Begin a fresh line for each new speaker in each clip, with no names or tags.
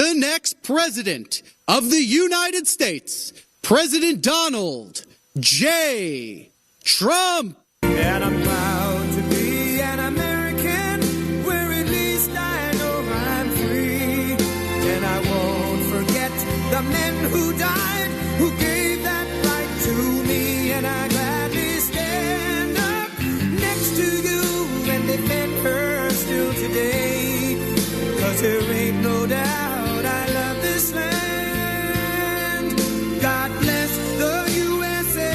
the next president of the United States, President Donald J. Trump.
And I'm proud to be an American, where at least I know I'm free. And I won't forget the men who died, who gave that right to me. And I gladly stand up next to you and defend her still today. 'Cause there ain't no doubt I love this land. God bless the USA.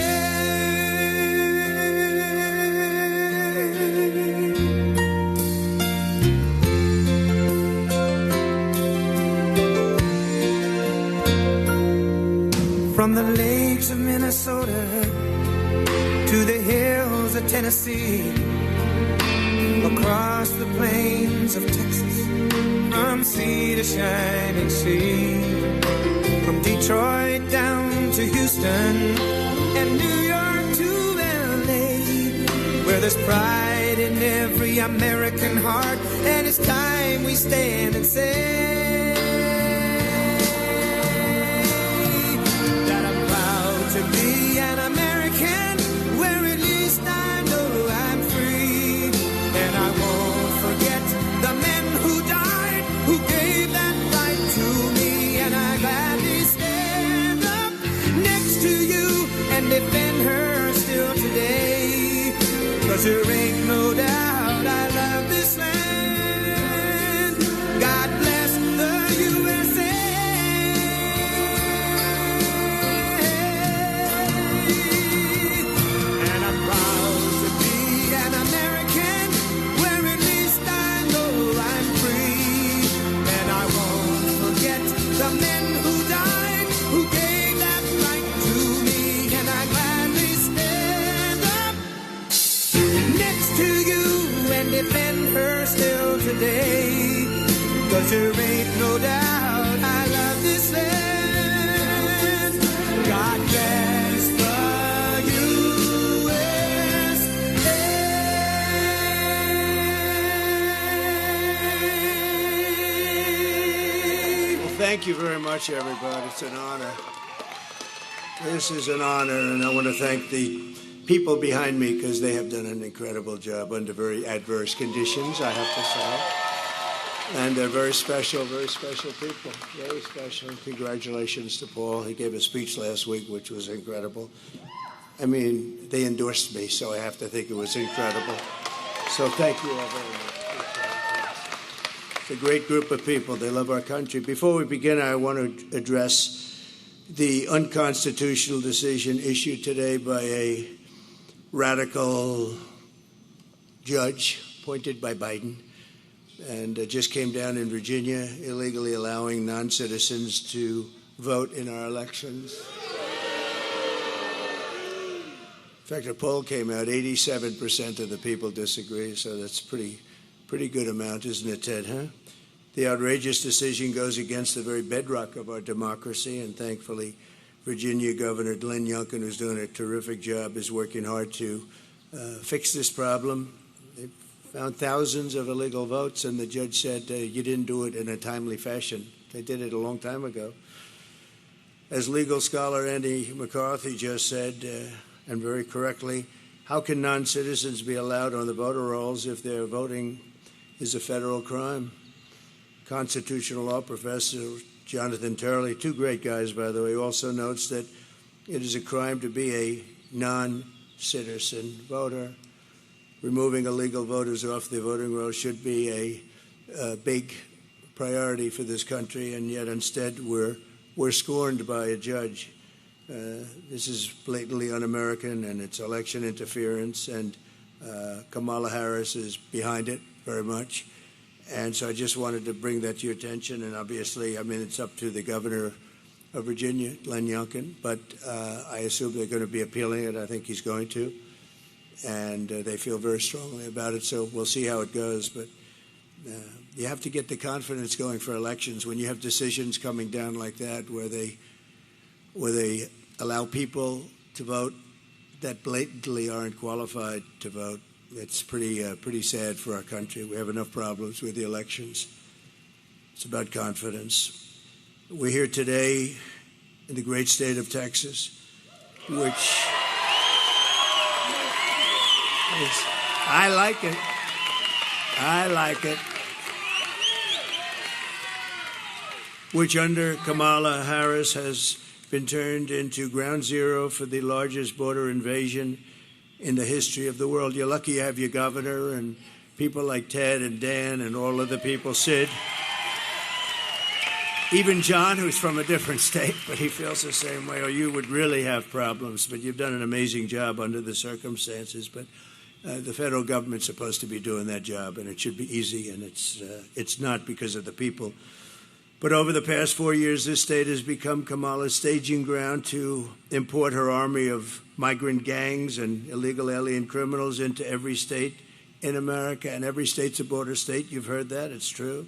From the lakes of Minnesota to the hills of Tennessee, across the plains of Texas, from sea to shining sea, from Detroit down to Houston and New York to LA, where there's pride in every American heart, and it's time we stand and say that I'm proud to be an American, where at least I know I'm free. And I won't forget the men who died, who gave that right to me. And I gladly stand up next to you and defend her still today. 'Cause there ain't no doubt I love this land. God bless the USA. And I'm proud to be an American, where at least I know I'm free. And I won't forget the men who died, who gave that right to me. And I gladly stand up next to you and defend her still today. 'Cause there ain't no doubt I love this land. God bless the USA.
Well, thank you very much, everybody. It's an honor. This is an honor, and I want to thank the people behind me, because they have done an incredible job under very adverse conditions, I have to say. And they're very special people. Very special. Congratulations to Paul. He gave a speech last week, which was incredible. I mean, they endorsed me, so I have to think it was incredible. So thank you all very much. It's a great group of people. They love our country. Before we begin, I want to address the unconstitutional decision issued today by a radical judge appointed by Biden, and just came down in Virginia, illegally allowing non-citizens to vote in our elections. In fact, a poll came out, 87% of the people disagree, so that's pretty good amount, isn't it, Ted, huh? The outrageous decision goes against the very bedrock of our democracy, and thankfully, Virginia Governor Glenn Youngkin, who's doing a terrific job, is working hard to fix this problem. They found thousands of illegal votes, and the judge said, you didn't do it in a timely fashion. They did it a long time ago. As legal scholar Andy McCarthy just said, and very correctly, how can non-citizens be allowed on the voter rolls if their voting is a federal crime? Constitutional law professor Jonathan Turley, two great guys, by the way, also notes that it is a crime to be a non-citizen voter. Removing illegal voters off the voting roll should be a big priority for this country, and yet instead we're scorned by a judge. This is blatantly un-American, and it's election interference, and Kamala Harris is behind it very much. And so I just wanted to bring that to your attention, and obviously, I mean, it's up to the governor of Virginia, Glenn Youngkin, but I assume they're going to be appealing it. I think he's going to, and they feel very strongly about it, so we'll see how it goes. But you have to get the confidence going for elections when you have decisions coming down like that, where they allow people to vote that blatantly aren't qualified to vote. It's pretty sad for our country. We have enough problems with the elections. It's about confidence. We're here today in the great state of Texas, which I like it. I like it. Which under Kamala Harris has been turned into ground zero for the largest border invasion in the history of the world. You're lucky you have your governor and people like Ted and Dan and all of the people, Sid. Even John, who's from a different state, but he feels the same way, or you would really have problems. But you've done an amazing job under the circumstances. But the federal government's supposed to be doing that job, and it should be easy, and it's not because of the people. But over the past 4 years, this state has become Kamala's staging ground to import her army of migrant gangs and illegal alien criminals into every state in America. And every state's a border state. You've heard that. It's true.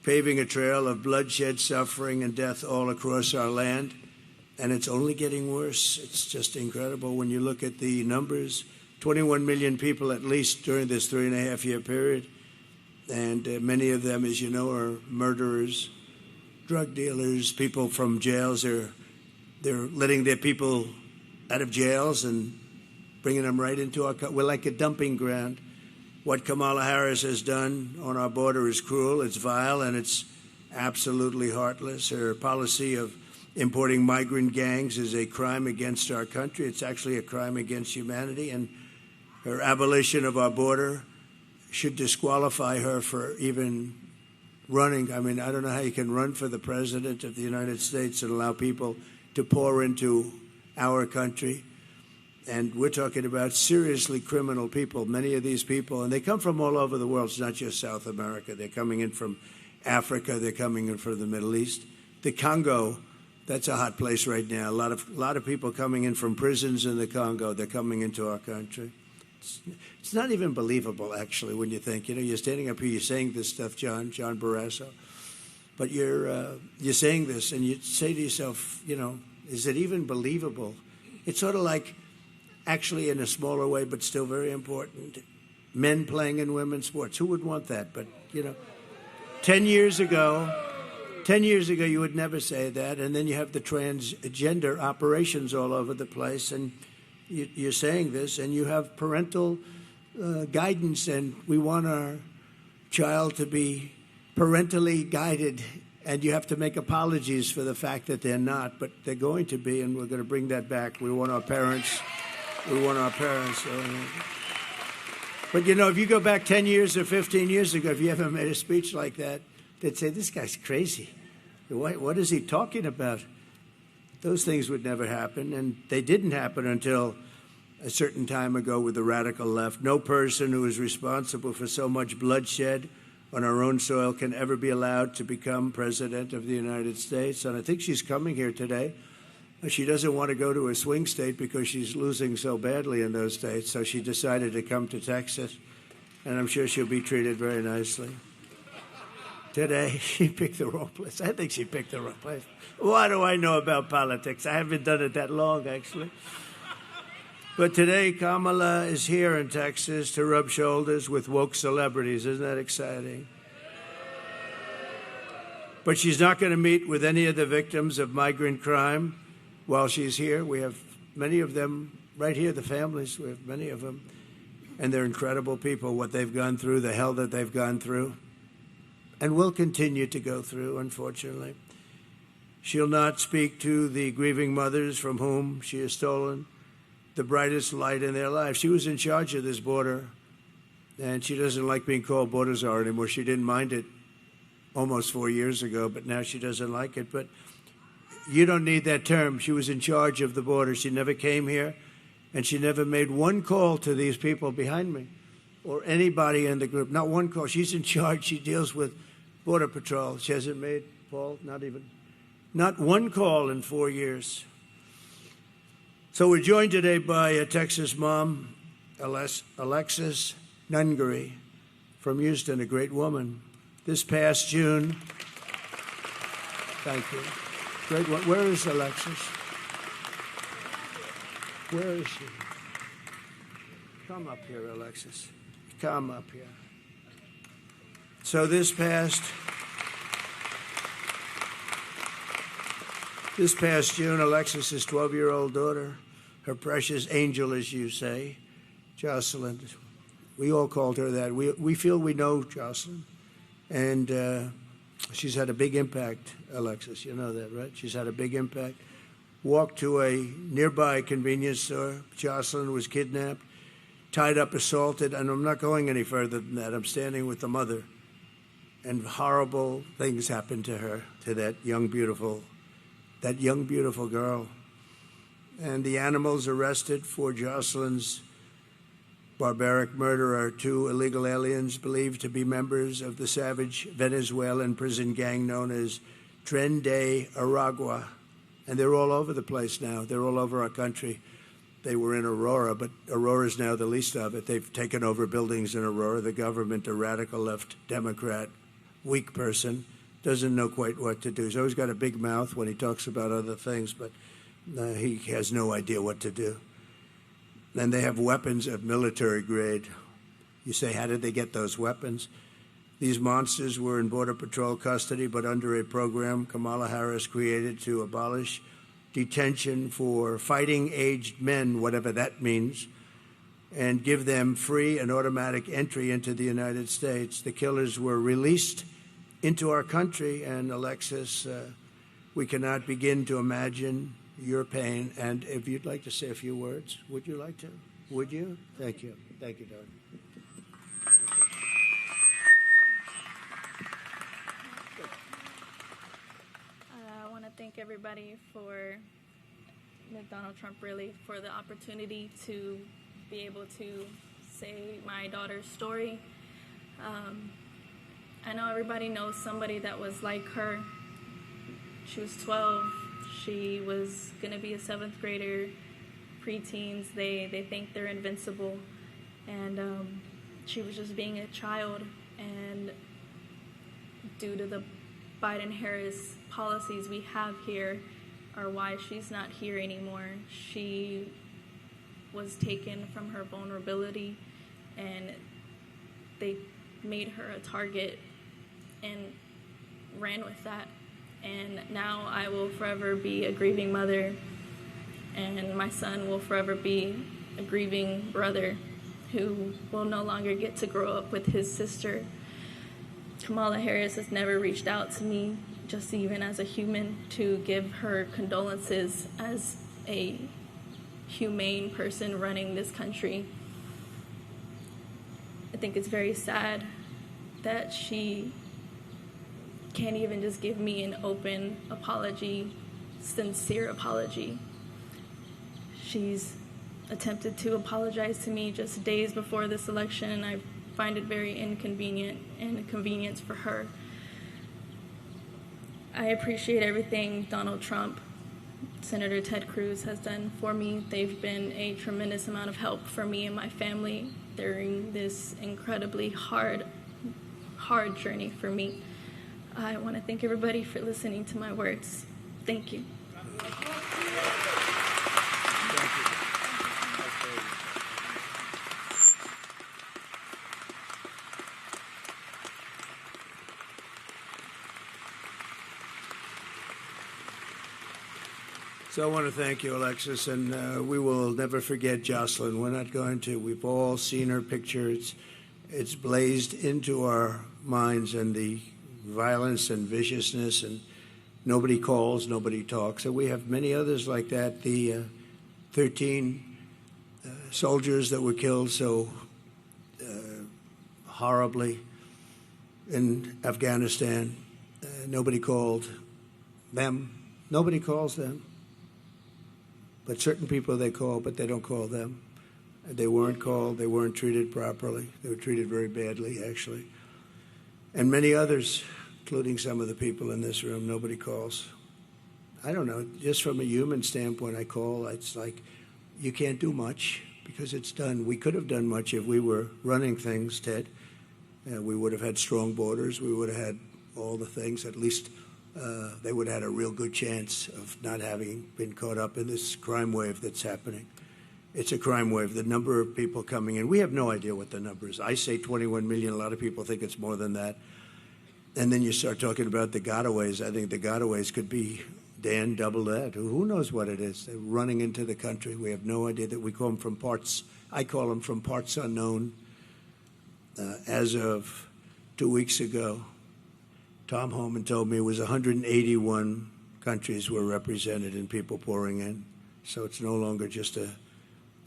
Paving a trail of bloodshed, suffering, and death all across our land. And it's only getting worse. It's just incredible when you look at the numbers. 21 million people at least during this 3.5-year period. And many of them, as you know, are murderers, drug dealers, people from jails. They're letting their people out of jails and bringing them right into our country. We're like a dumping ground. What Kamala Harris has done on our border is cruel, it's vile, and it's absolutely heartless. Her policy of importing migrant gangs is a crime against our country. It's actually a crime against humanity, and her abolition of our border should disqualify her for even running. I mean, I don't know how you can run for the president of the United States and allow people to pour into our country. And we're talking about seriously criminal people, many of these people, and they come from all over the world. It's not just South America. They're coming in from Africa. They're coming in from the Middle East. The Congo, that's a hot place right now. A lot of people coming in from prisons in the Congo. They're coming into our country. It's not even believable, actually, when you think. You know, you're standing up here, you're saying this stuff, John Barrasso, but you're saying this, and you say to yourself, you know, is it even believable? It's sort of like, actually in a smaller way, but still very important, men playing in women's sports. Who would want that? But, you know, 10 years ago, you would never say that. And then you have the transgender operations all over the place. And you're saying this, and you have parental guidance, and we want our child to be parentally guided. And you have to make apologies for the fact that they're not, but they're going to be, and we're going to bring that back. We want our parents. But, you know, if you go back 10 years or 15 years ago, if you ever made a speech like that, they'd say, this guy's crazy. What is he talking about? Those things would never happen, and they didn't happen until a certain time ago with the radical left. No person who is responsible for so much bloodshed on our own soil can ever be allowed to become president of the United States. And I think she's coming here today. She doesn't want to go to a swing state because she's losing so badly in those states. So she decided to come to Texas, and I'm sure she'll be treated very nicely. Today, she picked the wrong place. I think she picked the wrong place. What do I know about politics? I haven't done it that long, actually. But today, Kamala is here in Texas to rub shoulders with woke celebrities. Isn't that exciting? But she's not going to meet with any of the victims of migrant crime while she's here. We have many of them right here, the families. We have many of them. And they're incredible people, what they've gone through, the hell that they've gone through, and will continue to go through, unfortunately. She'll not speak to the grieving mothers from whom she has stolen the brightest light in their lives. She was in charge of this border, and she doesn't like being called border czar anymore. She didn't mind it almost 4 years ago, but now she doesn't like it. But you don't need that term. She was in charge of the border. She never came here, and she never made one call to these people behind me or anybody in the group. Not one call. She's in charge. She deals with Border Patrol. She hasn't made, Paul, not one call in 4 years. So we're joined today by a Texas mom, Alexis Nungary from Houston, a great woman. This past June, thank you. Great one. Where is Alexis? Where is she? Come up here, Alexis. Come up here. So this past This past June, Alexis's 12-year-old daughter, her precious angel, as you say, Jocelyn, we all called her that. We feel we know Jocelyn, and she's had a big impact, Alexis. You know that, right? She's had a big impact. Walked to a nearby convenience store. Jocelyn was kidnapped, tied up, assaulted, and I'm not going any further than that. I'm standing with the mother, and horrible things happened to her, to that young, beautiful girl. And the animals arrested for Jocelyn's barbaric murder are 2 illegal aliens believed to be members of the savage Venezuelan prison gang known as Tren de Aragua. And they're all over the place now. They're all over our country. They were in Aurora, but Aurora is now the least of it. They've taken over buildings in Aurora. The government, a radical left Democrat, weak person, doesn't know quite what to do. He's always got a big mouth when he talks about other things, but he has no idea what to do. And they have weapons of military grade. You say, how did they get those weapons? These monsters were in Border Patrol custody, but under a program Kamala Harris created to abolish detention for fighting-aged men, whatever that means, and give them free and automatic entry into the United States. The killers were released into our country, and Alexis, we cannot begin to imagine your pain. And if you'd like to say a few words, would you like to? Would you? Thank you. Thank you, Doug.
I want to thank everybody for Donald Trump, really, for the opportunity to be able to say my daughter's story. I know everybody knows somebody that was like her. She was 12. She was going to be a 7th grader, preteens. They think they're invincible. And she was just being a child. And due to the Biden-Harris policies we have here are why she's not here anymore. She was taken from her vulnerability, and they made her a target and ran with that. And now I will forever be a grieving mother, and my son will forever be a grieving brother who will no longer get to grow up with his sister. Kamala Harris has never reached out to me, just even as a human, to give her condolences as a humane person running this country. I think it's very sad that she can't even just give me an open apology, sincere apology. She's attempted to apologize to me just days before this election, and I find it very inconvenient and a convenience for her. I appreciate everything Donald Trump, Senator Ted Cruz has done for me. They've been a tremendous amount of help for me and my family during this incredibly hard journey for me. I want to thank everybody for listening to my words. Thank you.
So I want to thank you, Alexis, and we will never forget Jocelyn. We're not going to. We've all seen her picture. It's blazed into our minds, and the violence and viciousness, and nobody calls, nobody talks. And we have many others like that. The 13 soldiers that were killed so horribly in Afghanistan, nobody called them. Nobody calls them. But certain people they call, but they don't call them. They weren't called. They weren't treated properly. They were treated very badly, actually. And many others, including some of the people in this room, nobody calls. I don't know. Just from a human standpoint, I call. It's like you can't do much because it's done. We could have done much if we were running things, Ted. We would have had strong borders. We would have had all the things. At least they would have had a real good chance of not having been caught up in this crime wave that's happening. It's a crime wave. The number of people coming in, we have no idea what the number is. I say 21 million. A lot of people think it's more than that. And then you start talking about the gotaways. I think the gotaways could be Dan, double that. Who knows what it is? They're running into the country. We have no idea. That we call them from parts. I call them from parts unknown. As of 2 weeks ago, Tom Homan told me it was 181 countries were represented and people pouring in. So it's no longer just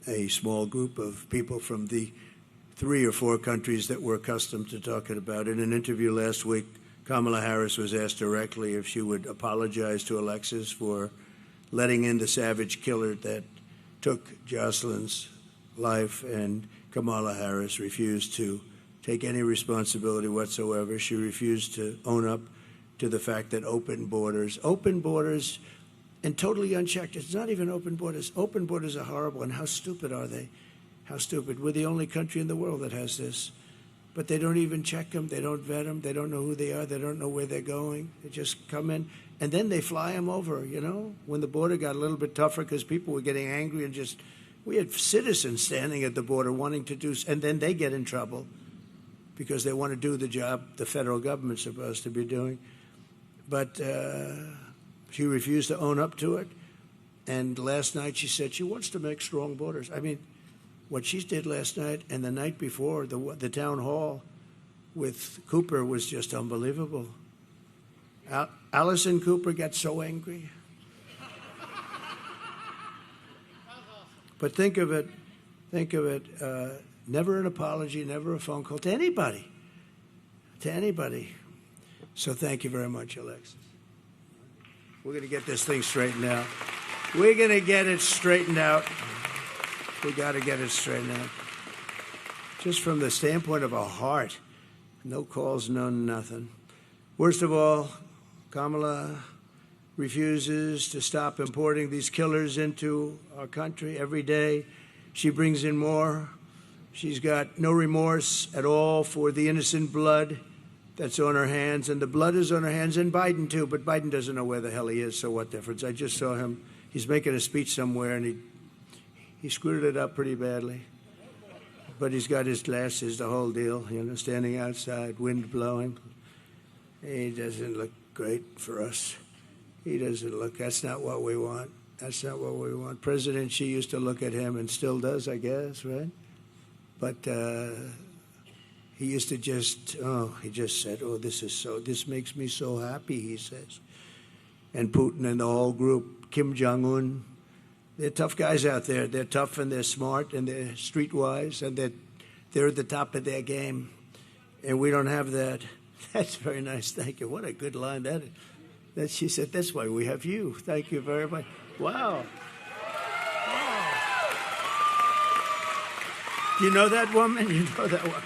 a small group of people from the 3 or 4 countries that we're accustomed to talking about. In an interview last week, Kamala Harris was asked directly if she would apologize to Alexis for letting in the savage killer that took Jocelyn's life, and Kamala Harris refused to take any responsibility whatsoever. She refused to own up to the fact that open borders, and totally unchecked. It's not even open borders. Open borders are horrible, and how stupid are they? How stupid. We're the only country in the world that has this. But they don't even check them. They don't vet them. They don't know who they are. They don't know where they're going. They just come in, and then they fly them over, you know? When the border got a little bit tougher because people were getting angry and just, we had citizens standing at the border wanting to do, and then they get in trouble because they want to do the job the federal government's supposed to be doing. But she refused to own up to it. And last night she said she wants to make strong borders. I mean, what she did last night and the night before, the town hall with Cooper was just unbelievable. Allison Cooper got so angry. But think of it, never an apology, never a phone call to anybody. So thank you very much, Alexis. We're going to get this thing straightened out. We're going to get it straightened out. We got to get it straightened out. Just from the standpoint of our heart, no calls, no nothing. Worst of all, Kamala refuses to stop importing these killers into our country every day. She brings in more. She's got no remorse at all for the innocent blood that's on her hands, and the blood is on her hands, and Biden too, but Biden doesn't know where the hell he is, so what difference? I just saw him. He's making a speech somewhere, and he screwed it up pretty badly. But he's got his glasses, the whole deal, you know, standing outside, wind blowing. He doesn't look great for us. He doesn't look, that's not what we want. That's not what we want. President Xi used to look at him and still does, I guess, right? But he used to he just said, this makes me so happy, he says. And Putin and the whole group, Kim Jong-un, they're tough guys out there. They're tough and they're smart and they're streetwise and they're at the top of their game. And we don't have that. That's very nice. Thank you. What a good line that is. That she said, that's why we have you. Thank you very much. Wow. Do you know that woman? You know that one?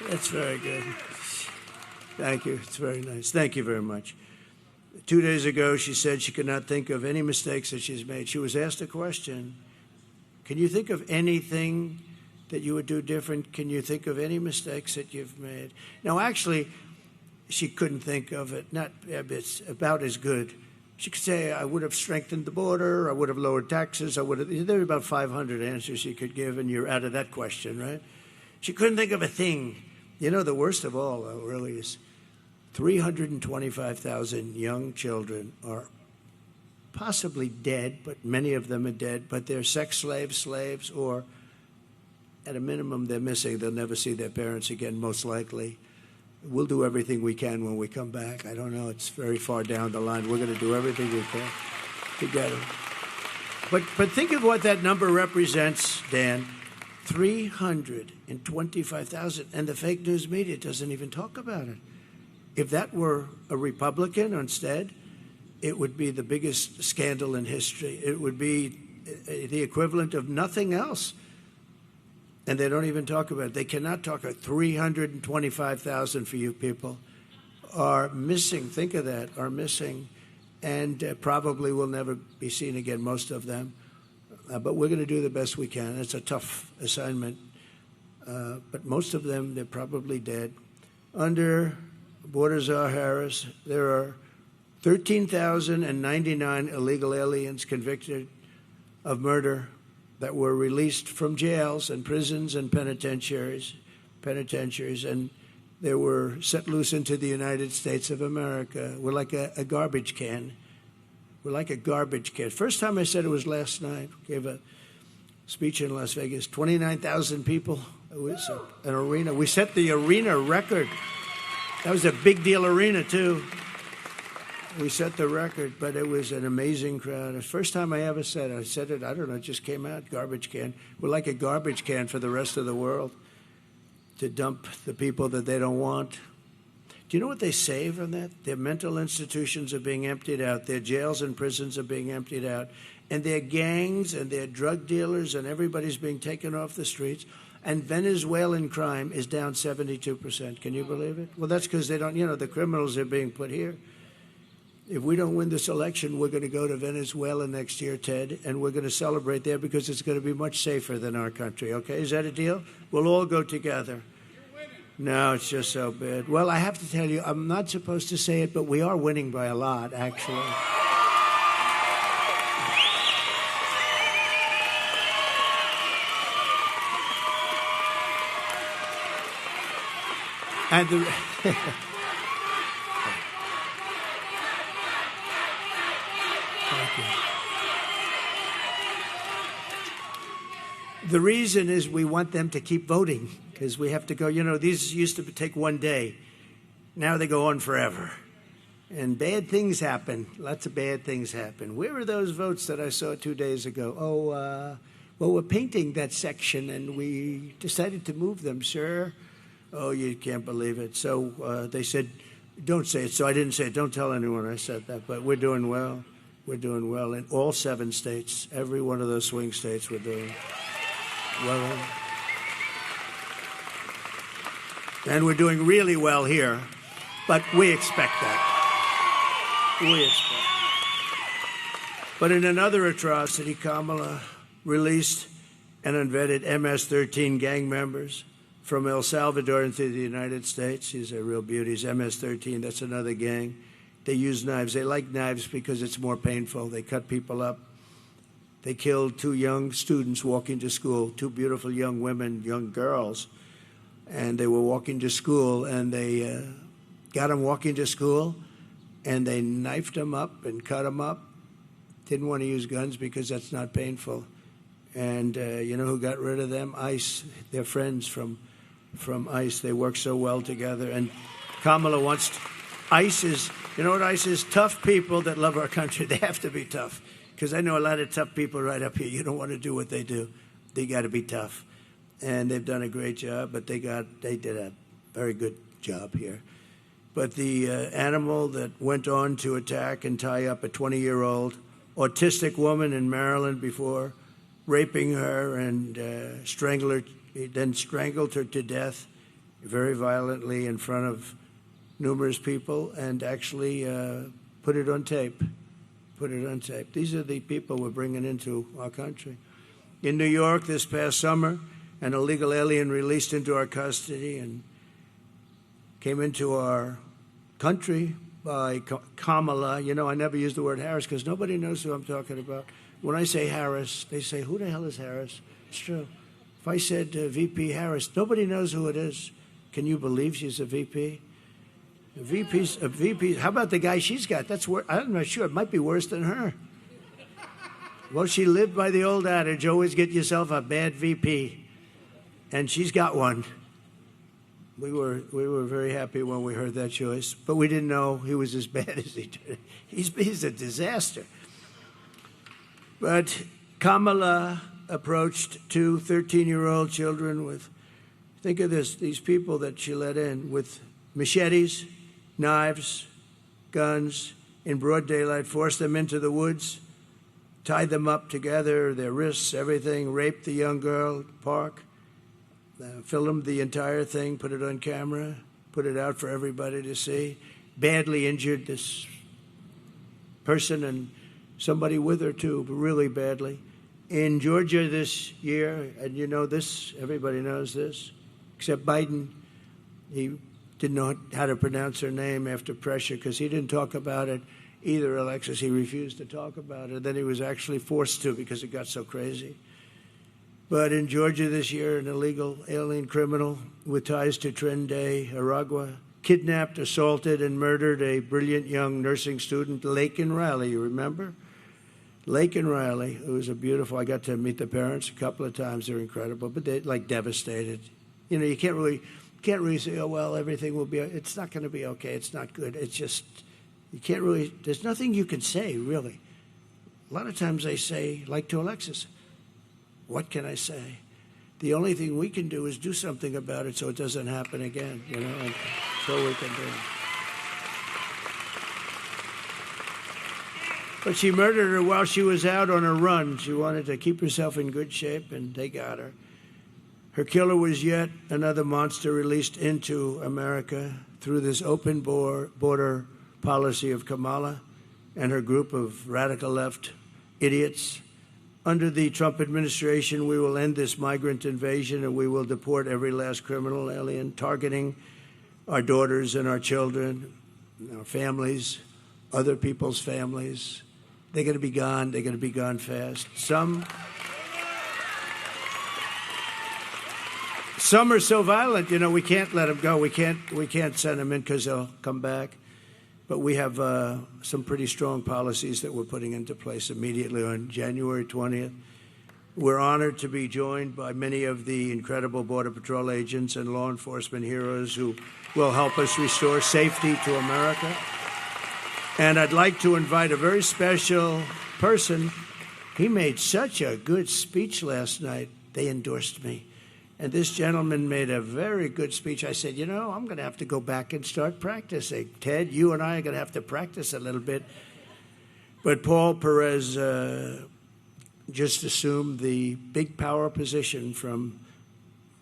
That's very good. Thank you. It's very nice. Thank you very much. 2 days ago, she said she could not think of any mistakes that she's made. She was asked a question. Can you think of anything that you would do different? Can you think of any mistakes that you've made? Now, actually, she couldn't think of it. It's about as good. She could say, I would have strengthened the border, I would have lowered taxes, there are about 500 answers she could give, and you're out of that question, right? She couldn't think of a thing. You know, the worst of all, though, really is 325,000 young children are possibly dead, but many of them are dead, but they're sex slaves, or at a minimum, they're missing. They'll never see their parents again, most likely. We'll do everything we can when we come back. I don't know. It's very far down the line. We're going to do everything we can to get them. But think of what that number represents, Dan. 325,000. And the fake news media doesn't even talk about it. If that were a Republican instead, it would be the biggest scandal in history. It would be the equivalent of nothing else. And they don't even talk about it. They cannot talk about 325,000 for you people are missing. Think of that, are missing, and probably will never be seen again, most of them. But we're going to do the best we can. It's a tough assignment. But most of them, they're probably dead. Under Border Czar Harris, there are 13,099 illegal aliens convicted of murder that were released from jails and prisons and penitentiaries, and they were set loose into the United States of America. We're like a garbage can. We're like a garbage can. First time I said it was last night. Gave a speech in Las Vegas. 29,000 people. It was an arena. We set the arena record. That was a big deal arena, too. We set the record, but it was an amazing crowd. The first time I ever said it. I said it, I don't know, it just came out, garbage can. We're like a garbage can for the rest of the world to dump the people that they don't want. Do you know what they say from that? Their mental institutions are being emptied out. Their jails and prisons are being emptied out. And their gangs and their drug dealers and everybody's being taken off the streets. And Venezuelan crime is down 72%. Can you believe it? Well, that's because they don't, the criminals are being put here. If we don't win this election, we're going to go to Venezuela next year, Ted, and we're going to celebrate there because it's going to be much safer than our country, okay? Is that a deal? We'll all go together. No, it's just so bad. Well, I have to tell you, I'm not supposed to say it, but we are winning by a lot, actually. And the reason is we want them to keep voting because we have to go, these used to take one day. Now they go on forever. And bad things happen. Lots of bad things happen. Where are those votes that I saw 2 days ago? Well, we're painting that section and we decided to move them, sir. Oh, you can't believe it. So they said, don't say it. So I didn't say it. Don't tell anyone I said that. But we're doing well. We're doing well in all 7 states. Every one of those swing states we're doing well. And we're doing really well here. But we expect that. We expect. But in another atrocity, Kamala released and unvetted MS-13 gang members from El Salvador into the United States. These are real beauties. MS-13, that's another gang. They use knives. They like knives because it's more painful. They cut people up. They killed 2 young students walking to school, 2 beautiful young women, young girls. And they were walking to school, and they got them walking to school, and they knifed them up and cut them up. Didn't want to use guns because that's not painful. And you know who got rid of them? ICE. They're friends from ICE. They work so well together. And Kamala wants ICE is, you know what ICE is? Tough people that love our country. They have to be tough. Because I know a lot of tough people right up here. You don't want to do what they do. They got to be tough. And they've done a great job, but they did a very good job here. But the animal that went on to attack and tie up a 20-year-old autistic woman in Maryland before, raping her and strangled her to death very violently in front of numerous people and actually put it on tape. These are the people we're bringing into our country. In New York this past summer, an illegal alien released into our custody and came into our country by Kamala. You know, I never use the word Harris because nobody knows who I'm talking about. When I say Harris, they say, who the hell is Harris? It's true. If I said VP Harris, nobody knows who it is. Can you believe she's a VP? A VP. How about the guy she's got? That's worse. I'm not sure. It might be worse than her. Well, she lived by the old adage, always get yourself a bad VP. And she's got one. We were very happy when we heard that choice, but we didn't know he was as bad as he did. He's a disaster. But Kamala approached 2 13-year-old children with, think of this, these people that she let in with machetes, knives, guns, in broad daylight, forced them into the woods, tied them up together, their wrists, everything, raped the young girl, park, filmed the entire thing, put it on camera, put it out for everybody to see, badly injured this person and somebody with her too, really badly. In Georgia this year, and you know this, everybody knows this, except Biden, he didn't know how to pronounce her name after pressure because he didn't talk about it either, Alexis. He refused to talk about it. Then he was actually forced to because it got so crazy. But in Georgia this year, an illegal alien criminal with ties to Tren de Aragua kidnapped, assaulted, and murdered a brilliant young nursing student, Laken Riley. You remember? Laken Riley, it was a beautiful, I got to meet the parents a couple of times. They're incredible, but they're like devastated. You know, you can't really say, oh, well, everything will be, it's not going to be okay. It's not good. It's just, you can't really, there's nothing you can say, really. A lot of times they say, like to Alexis, what can I say? The only thing we can do is do something about it so it doesn't happen again, you know, and that's all we can do. But she murdered her while she was out on a run. She wanted to keep herself in good shape, and they got her. Her killer was yet another monster released into America through this open border policy of Kamala and her group of radical left idiots. Under the Trump administration, we will end this migrant invasion, and we will deport every last criminal alien targeting our daughters and our children, our families, other people's families. They're going to be gone. They're going to be gone fast. Some are so violent, you know, we can't let them go. We can't send them in because they'll come back. But we have some pretty strong policies that we're putting into place immediately on January 20th. We're honored to be joined by many of the incredible Border Patrol agents and law enforcement heroes who will help us restore safety to America. And I'd like to invite a very special person. He made such a good speech last night. They endorsed me. And this gentleman made a very good speech. I said, you know, I'm going to have to go back and start practicing. Ted, you and I are going to have to practice a little bit. But Paul Perez just assumed the big power position from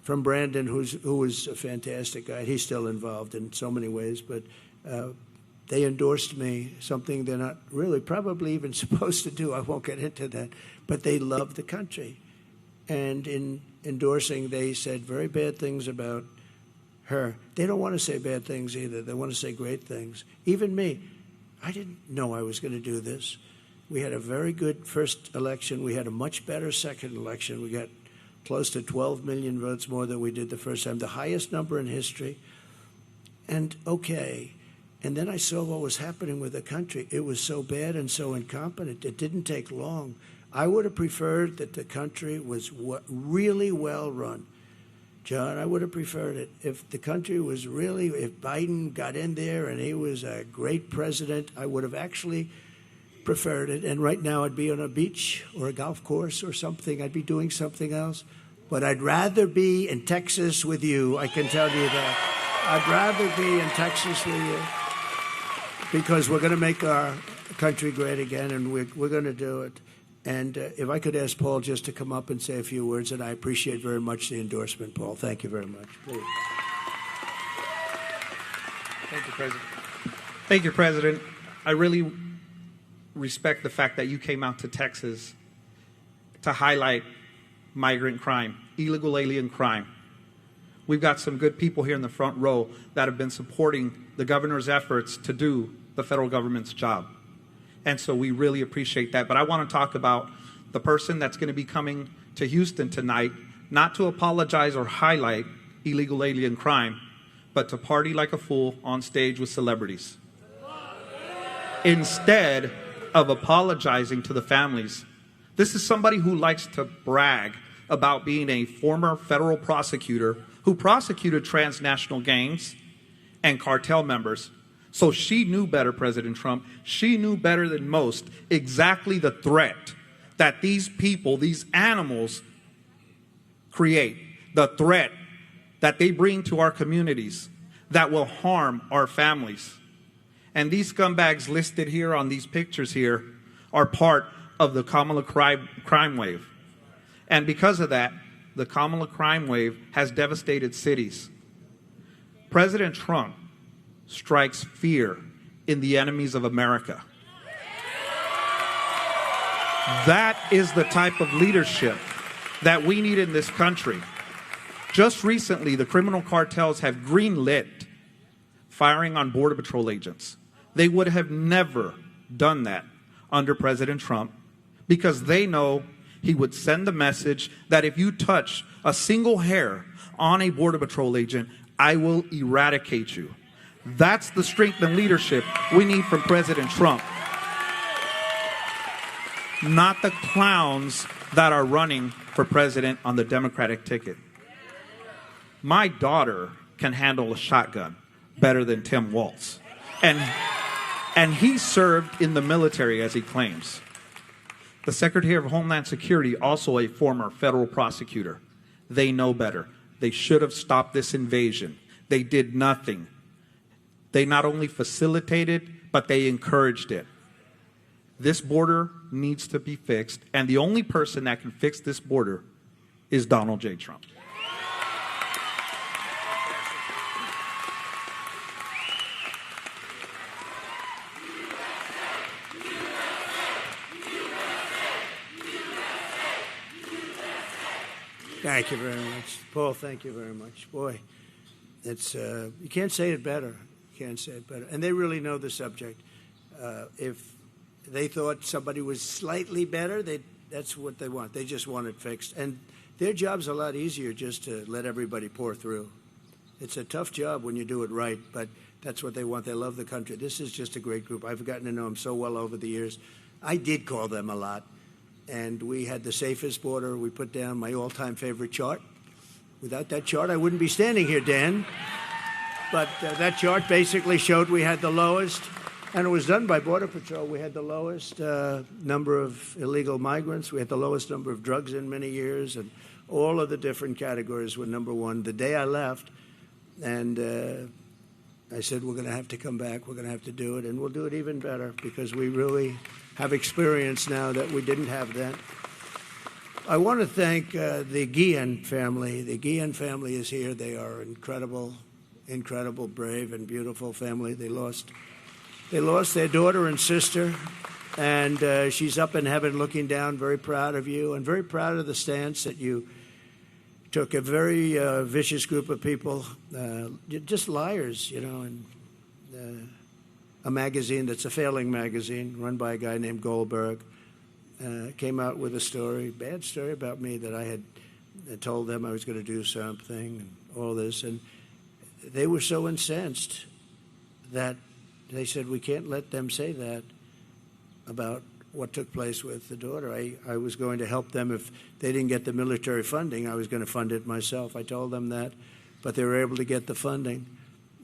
Brandon, who was a fantastic guy. He's still involved in so many ways, but they endorsed me, something they're not really probably even supposed to do. I won't get into that. But they love the country. And in endorsing, they said very bad things about her. They don't want to say bad things either. They want to say great things. Even me, I didn't know I was going to do this. We had a very good first election. We had a much better second election. We got close to 12 million votes more than we did the first time, the highest number in history. And okay. And then I saw what was happening with the country. It was so bad and so incompetent. It didn't take long. I would have preferred that the country was really well run. John, I would have preferred it. If the country was really, if Biden got in there and he was a great president, I would have actually preferred it. And right now I'd be on a beach or a golf course or something. I'd be doing something else. But I'd rather be in Texas with you, I can tell you that. I'd rather be in Texas with you because we're going to make our country great again, and we're going to do it. And if I could ask Paul just to come up and say a few words, and I appreciate very much the endorsement, Paul. Thank you very much. Please.
Thank you, President. Thank you, President. I really respect the fact that you came out to Texas to highlight migrant crime, illegal alien crime. We've got some good people here in the front row that have been supporting the governor's efforts to do the federal government's job. And so we really appreciate that. But I want to talk about the person that's going to be coming to Houston tonight, not to apologize or highlight illegal alien crime, but to party like a fool on stage with celebrities. Instead of apologizing to the families, this is somebody who likes to brag about being a former federal prosecutor who prosecuted transnational gangs and cartel members. So she knew better, President Trump. She knew better than most exactly the threat that these people, these animals, create, the threat that they bring to our communities that will harm our families. And these scumbags listed here on these pictures here are part of the Kamala crime wave. And because of that, the Kamala crime wave has devastated cities. President Trump strikes fear in the enemies of America. That is the type of leadership that we need in this country. Just recently, the criminal cartels have greenlit firing on Border Patrol agents. They would have never done that under President Trump because they know he would send the message that if you touch a single hair on a Border Patrol agent, I will eradicate you. That's the strength and leadership we need from President Trump. Not the clowns that are running for president on the Democratic ticket. My daughter can handle a shotgun better than Tim Walz. And he served in the military, as he claims. The Secretary of Homeland Security, also a former federal prosecutor. They know better. They should have stopped this invasion. They did nothing. They not only facilitated, but they encouraged it. This border needs to be fixed, and the only person that can fix this border is Donald J. Trump.
Thank you very much. Paul, thank you very much. Boy, it's you can't say it better. You can't say it better. And they really know the subject. If they thought somebody was slightly better, that's what they want. They just want it fixed. And their job's a lot easier just to let everybody pour through. It's a tough job when you do it right, but that's what they want. They love the country. This is just a great group. I've gotten to know them so well over the years. I did call them a lot. And we had the safest border. We put down my all-time favorite chart. Without that chart, I wouldn't be standing here, Dan. But that chart basically showed we had the lowest, and it was done by Border Patrol. We had the lowest number of illegal migrants. We had the lowest number of drugs in many years, and all of the different categories were number one. The day I left, and I said, we're going to have to come back. We're going to have to do it, and we'll do it even better because we really have experience now that we didn't have then. I want to thank the Guillen family. The Guillen family is here. They are incredible, incredible, brave, and beautiful family. They lost their daughter and sister, and she's up in heaven looking down, very proud of you, and very proud of the stance that you took. A very vicious group of people, just liars, you know, and a magazine that's a failing magazine run by a guy named Goldberg came out with a story, bad story about me, that I had told them I was going to do something and all this. And they were so incensed that they said, we can't let them say that about what took place with the daughter. I was going to help them. If they didn't get the military funding, I was going to fund it myself. I told them that, but they were able to get the funding.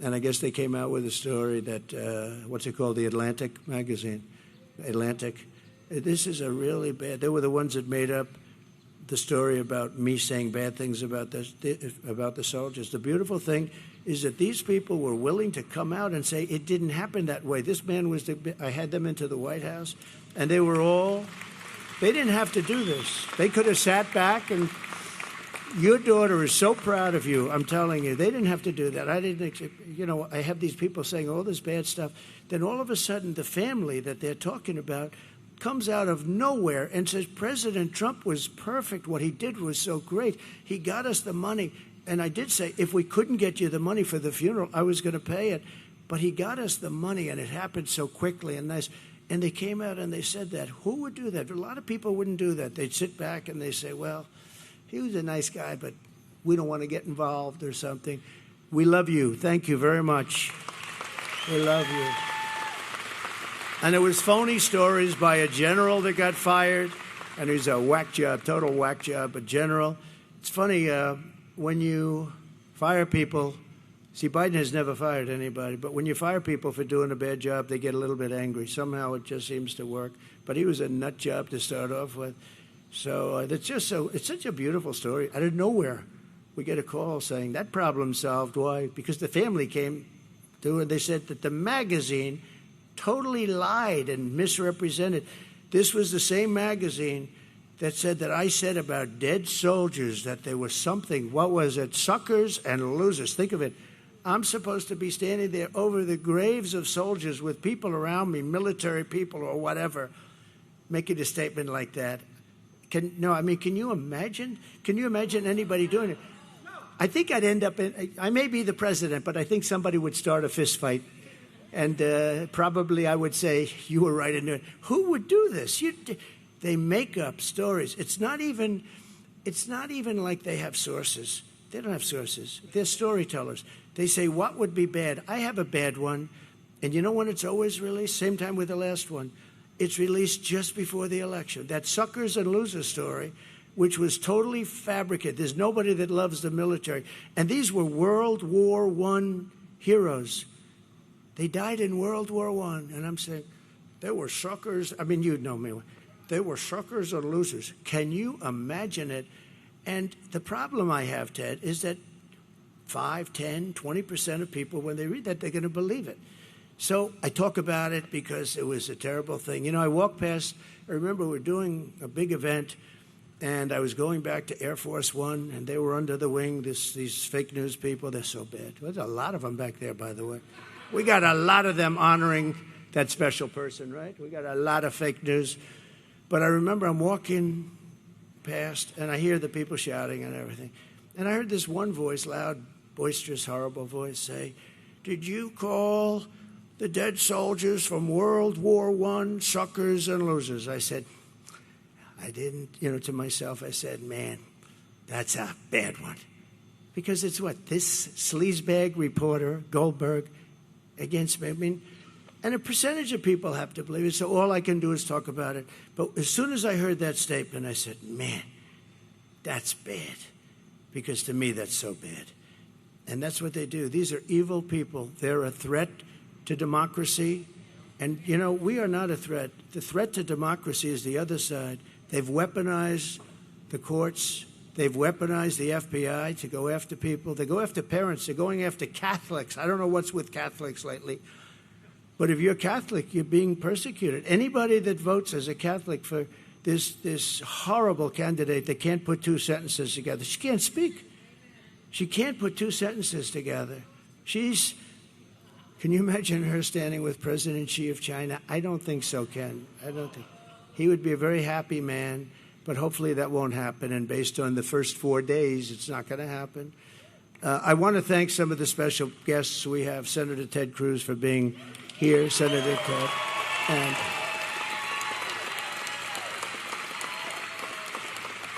And I guess they came out with a story that, what's it called, the Atlantic magazine, Atlantic. This is a really bad, they were the ones that made up the story about me saying bad things about the soldiers. The beautiful thing is that these people were willing to come out and say it didn't happen that way. This man was, I had them into the White House, and they were all, they didn't have to do this. They could have sat back and, your daughter is so proud of you, I'm telling you. They didn't have to do that. I didn't, you know, I have these people saying all this bad stuff. Then all of a sudden, the family that they're talking about comes out of nowhere and says, President Trump was perfect. What he did was so great. He got us the money. And I did say, if we couldn't get you the money for the funeral, I was going to pay it. But he got us the money, and it happened so quickly and nice. And they came out and they said that. Who would do that? A lot of people wouldn't do that. They'd sit back and they say, well, he was a nice guy, but we don't want to get involved or something. We love you. Thank you very much. We love you. And it was phony stories by a general that got fired, and it was a whack job, total whack job, a general. It's funny, when you fire people, see, Biden has never fired anybody, but when you fire people for doing a bad job, they get a little bit angry. Somehow it just seems to work. But he was a nut job to start off with. So that's just so, it's such a beautiful story. Out of nowhere, we get a call saying that problem solved. Why? Because the family came to and they said that the magazine totally lied and misrepresented. This was the same magazine that said that I said about dead soldiers that there was something, what was it, suckers and losers. Think of it. I'm supposed to be standing there over the graves of soldiers with people around me, military people or whatever, making a statement like that. Can you imagine? Can you imagine anybody doing it? I think I'd end up I may be the president, but I think somebody would start a fist fight. And probably I would say, you were right in there. Who would do this? They make up stories. It's not even like they have sources. They don't have sources. They're storytellers. They say, what would be bad? I have a bad one. And you know when it's always released? Same time with the last one. It's released just before the election. That suckers and losers story, which was totally fabricated. There's nobody that loves the military. And these were World War I heroes. They died in World War I. And I'm saying, they were suckers. I mean, you'd know me. They were suckers and losers. Can you imagine it? And the problem I have, Ted, is that 5, 10, 20% of people, when they read that, they're going to believe it. So I talk about it because it was a terrible thing. You know, I walked past, I remember we were doing a big event, and I was going back to Air Force One, and they were under the wing, these fake news people. They're so bad. There's a lot of them back there, by the way. We got a lot of them honoring that special person, right? We got a lot of fake news. But I remember I'm walking past, and I hear the people shouting and everything. And I heard this one voice, loud, boisterous, horrible voice, say, "Did you call the dead soldiers from World War I suckers and losers?" I said, I didn't, to myself, I said, man, that's a bad one. Because it's what? This sleazebag reporter, Goldberg, against me. I mean, and a percentage of people have to believe it, so all I can do is talk about it. But as soon as I heard that statement, I said, man, that's bad. Because to me, that's so bad. And that's what they do. These are evil people. They're a threat to democracy. And, we are not a threat. The threat to democracy is the other side. They've weaponized the courts. They've weaponized the FBI to go after people. They go after parents. They're going after Catholics. I don't know what's with Catholics lately. But if you're Catholic, you're being persecuted. Anybody that votes as a Catholic for this horrible candidate that can't put two sentences together, she can't speak. She can't put two sentences together. Can you imagine her standing with President Xi of China? I don't think so, Ken. I don't think. He would be a very happy man, but hopefully that won't happen. And based on the first 4 days, it's not going to happen. I want to thank some of the special guests we have. Senator Ted Cruz for being here, Senator Ted. And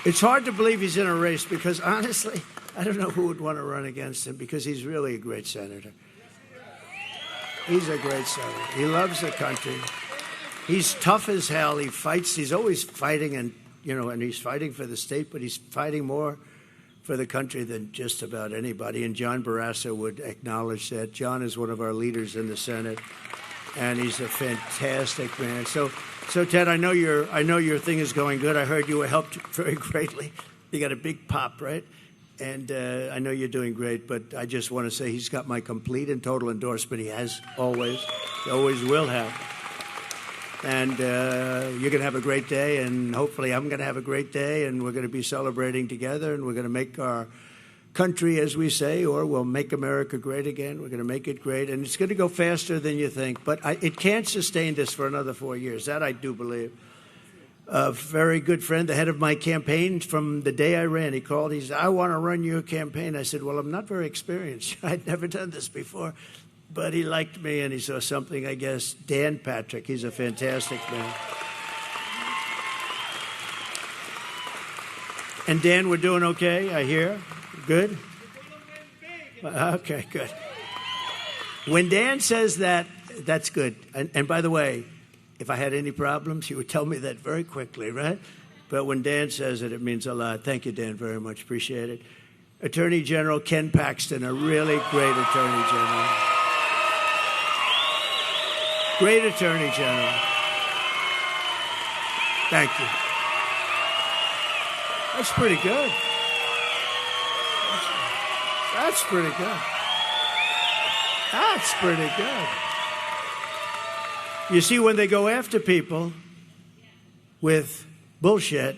it's hard to believe he's in a race because, honestly, I don't know who would want to run against him because he's really a great senator. He's a great senator. He loves the country. He's tough as hell. He fights. He's always fighting, and he's fighting for the state, but he's fighting more for the country than just about anybody. And John Barrasso would acknowledge that. John is one of our leaders in the Senate, and he's a fantastic man. So Ted, I know your thing is going good. I heard you were helped very greatly. You got a big pop, right? And I know you're doing great, but I just want to say he's got my complete and total endorsement. He has always will have. And you're going to have a great day, and hopefully I'm going to have a great day, and we're going to be celebrating together, and we're going to make our country, as we say, or we'll make America great again. We're going to make it great, and it's going to go faster than you think. But it can't sustain this for another 4 years. That I do believe. A very good friend, the head of my campaign from the day I ran, he called. He said, "I want to run your campaign." I said, "Well, I'm not very experienced. I'd never done this before." But he liked me, and he saw something, I guess. Dan Patrick, he's a fantastic man. And Dan, we're doing okay, I hear. Good? Okay, good. When Dan says that, that's good. And by the way, if I had any problems, he would tell me that very quickly, right? But when Dan says it, it means a lot. Thank you, Dan, very much. Appreciate it. Attorney General Ken Paxton, a really great Attorney General. Great Attorney General. Thank you. That's pretty good. That's pretty good. That's pretty good. You see, when they go after people with bullshit,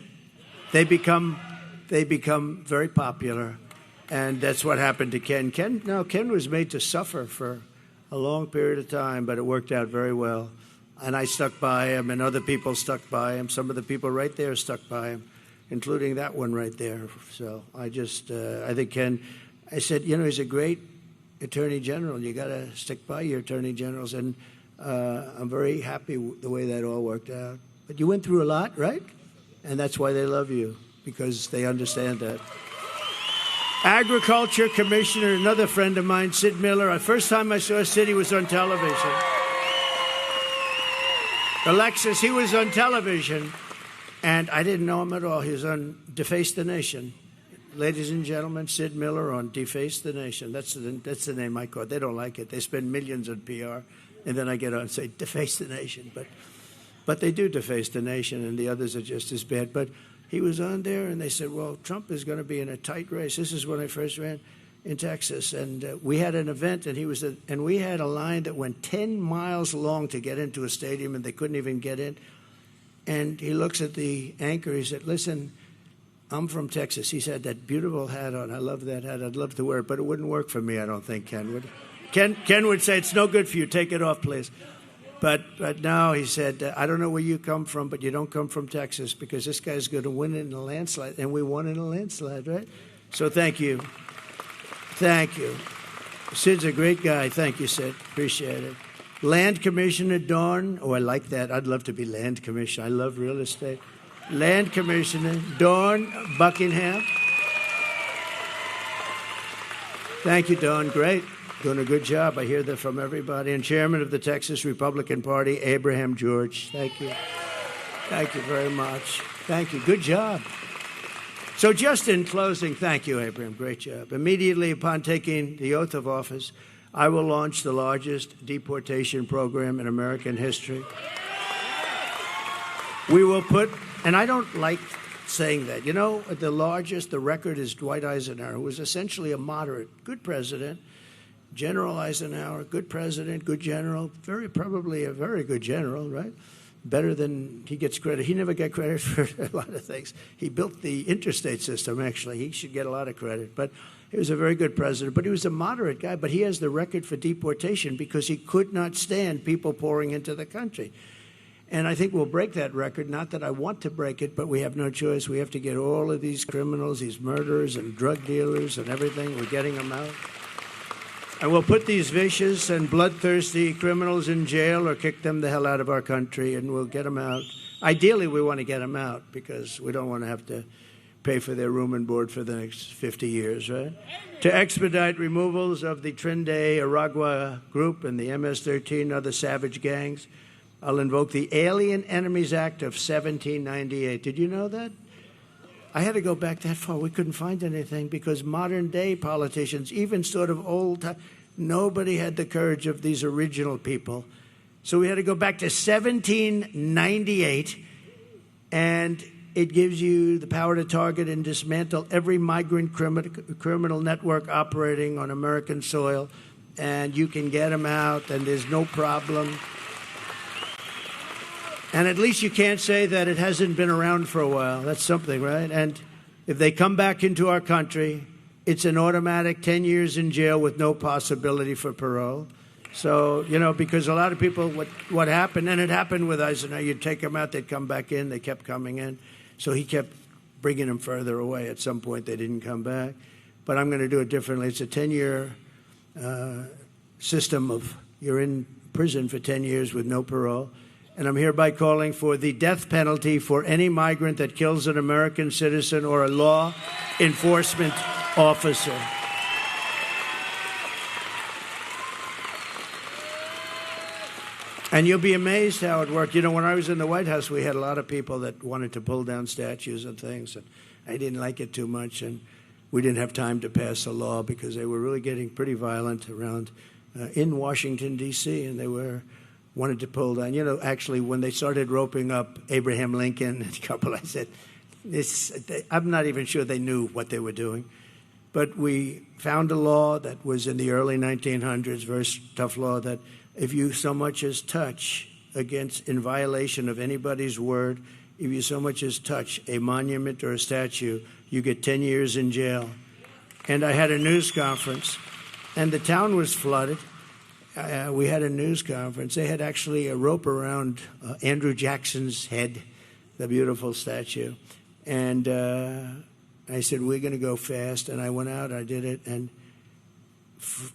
they become very popular. And that's what happened to Ken. Ken was made to suffer for a long period of time, but it worked out very well. And I stuck by him, and other people stuck by him. Some of the people right there stuck by him, including that one right there. So I think Ken, I said, he's a great Attorney General. You got to stick by your Attorney Generals. And I'm very happy the way that all worked out. But you went through a lot, right? And that's why they love you, because they understand that. Agriculture Commissioner, another friend of mine, Sid Miller. The first time I saw Sid, he was on television. Alexis, he was on television, and I didn't know him at all. He was on Deface the Nation. Ladies and gentlemen, Sid Miller on Deface the Nation. That's the name I call it. They don't like it. They spend millions on PR, and then I get on and say, Deface the Nation. But they do deface the nation, and the others are just as bad. But he was on there, and they said, well, Trump is going to be in a tight race. This is when I first ran in Texas, and we had an event, and we had a line that went 10 miles long to get into a stadium, and they couldn't even get in. And he looks at the anchor. He said, listen, I'm from Texas. He's had that beautiful hat on. I love that hat. I'd love to wear it, but it wouldn't work for me, I don't think, Ken would. Ken would say, it's no good for you. Take it off, please. But now he said, I don't know where you come from, but you don't come from Texas, because this guy's going to win in a landslide. And we won in a landslide, right? So thank you. Thank you. Sid's a great guy. Thank you, Sid. Appreciate it. Land Commissioner Dawn. Oh, I like that. I'd love to be Land Commissioner. I love real estate. Land Commissioner Dawn Buckingham. Thank you, Dawn. Great. Doing a good job. I hear that from everybody. And Chairman of the Texas Republican Party, Abraham George. Thank you. Thank you very much. Thank you. Good job. So just in closing, thank you, Abraham. Great job. Immediately upon taking the oath of office, I will launch the largest deportation program in American history. We will put, and I don't like saying that. You know, the record is Dwight Eisenhower, who was essentially a moderate, good president. General Eisenhower, good president, good general, probably a very good general, right? Better than he gets credit. He never got credit for a lot of things. He built the interstate system, actually. He should get a lot of credit. But he was a very good president. But he was a moderate guy. But he has the record for deportation because he could not stand people pouring into the country. And I think we'll break that record. Not that I want to break it, but we have no choice. We have to get all of these criminals, these murderers and drug dealers and everything. We're getting them out. And we'll put these vicious and bloodthirsty criminals in jail or kick them the hell out of our country, and we'll get them out. Ideally, we want to get them out because we don't want to have to pay for their room and board for the next 50 years, right? To expedite removals of the Trinidad Aragua group and the MS-13 other savage gangs, I'll invoke the Alien Enemies Act of 1798. Did you know that? I had to go back that far. We couldn't find anything because modern-day politicians, even sort of old, nobody had the courage of these original people. So we had to go back to 1798, and it gives you the power to target and dismantle every migrant criminal network operating on American soil, and you can get them out, and there's no problem. And at least you can't say that it hasn't been around for a while. That's something, right? And if they come back into our country, it's an automatic 10 years in jail with no possibility for parole. So, you know, because a lot of people, what happened, and it happened with Eisenhower, you'd take them out, they'd come back in, they kept coming in. So he kept bringing them further away. At some point, they didn't come back. But I'm going to do it differently. It's a 10-year system of you're in prison for 10 years with no parole. And I'm hereby calling for the death penalty for any migrant that kills an American citizen or a law enforcement officer. And you'll be amazed how it worked. You know, when I was in the White House, we had a lot of people that wanted to pull down statues and things, and I didn't like it too much, and we didn't have time to pass a law because they were really getting pretty violent around in Washington, D.C., and they wanted to pull down. You know, actually, when they started roping up Abraham Lincoln and a couple, I said, I'm not even sure they knew what they were doing. But we found a law that was in the early 1900s, very tough law, that if you so much as touch in violation of anybody's word, if you so much as touch a monument or a statue, you get 10 years in jail. And I had a news conference, and the town was flooded. We had a news conference. They had actually a rope around Andrew Jackson's head, the beautiful statue. And I said, we're going to go fast. And I went out, I did it. And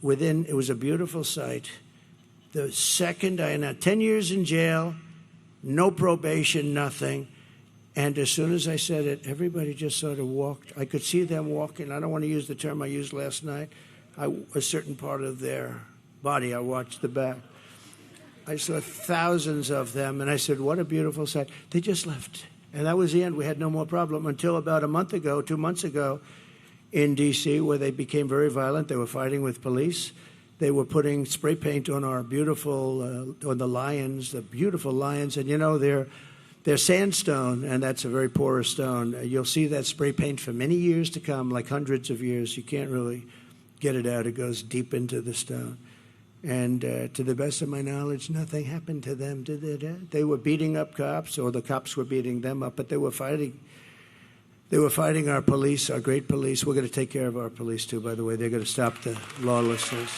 it was a beautiful sight. The second I announced 10 years in jail, no probation, nothing. And as soon as I said it, everybody just sort of walked. I could see them walking. I don't want to use the term I used last night. A certain part of their body, I watched the back. I saw thousands of them, and I said, what a beautiful sight. They just left. And that was the end. We had no more problem until about 2 months ago, in D.C., where they became very violent. They were fighting with police. They were putting spray paint on our beautiful, on the lions, the beautiful lions. And, you know, they're sandstone, and that's a very porous stone. You'll see that spray paint for many years to come, like hundreds of years. You can't really get it out. It goes deep into the stone. And to the best of my knowledge, nothing happened to them, did it? They were beating up cops, or the cops were beating them up, but they were fighting. They were fighting our police, our great police. We're going to take care of our police, too, by the way. They're going to stop the lawlessness.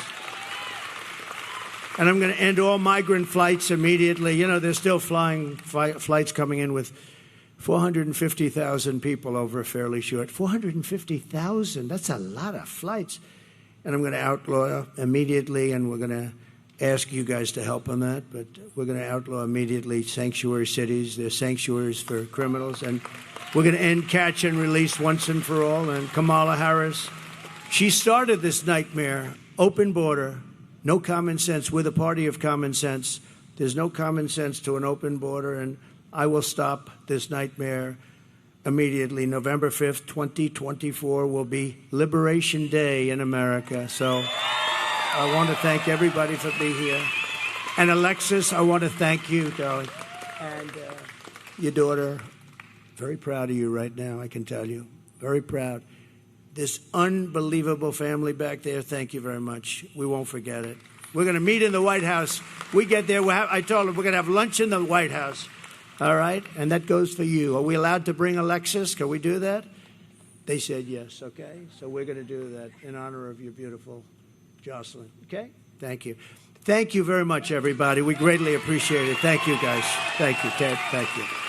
And I'm going to end all migrant flights immediately. You know, they're still flying flights coming in with 450,000 people over a fairly short. 450,000, that's a lot of flights. And I'm going to outlaw immediately, and we're going to ask you guys to help on that, but we're going to outlaw immediately sanctuary cities. They're sanctuaries for criminals, and we're going to end catch and release once and for all. And Kamala Harris, she started this nightmare, open border, no common sense. We're the party of common sense. There's no common sense to an open border, and I will stop this nightmare immediately. November 5th, 2024 will be Liberation Day in America. So I want to thank everybody for being here. And Alexis, I want to thank you, darling. And your daughter, very proud of you right now, I can tell you. Very proud. This unbelievable family back there, thank you very much. We won't forget it. We're going to meet in the White House. We get there, I told them we're going to have lunch in the White House. All right? And that goes for you. Are we allowed to bring Alexis? Can we do that? They said yes, okay? So we're going to do that in honor of your beautiful Jocelyn, okay? Thank you. Thank you very much, everybody. We greatly appreciate it. Thank you, guys. Thank you, Ted. Thank you.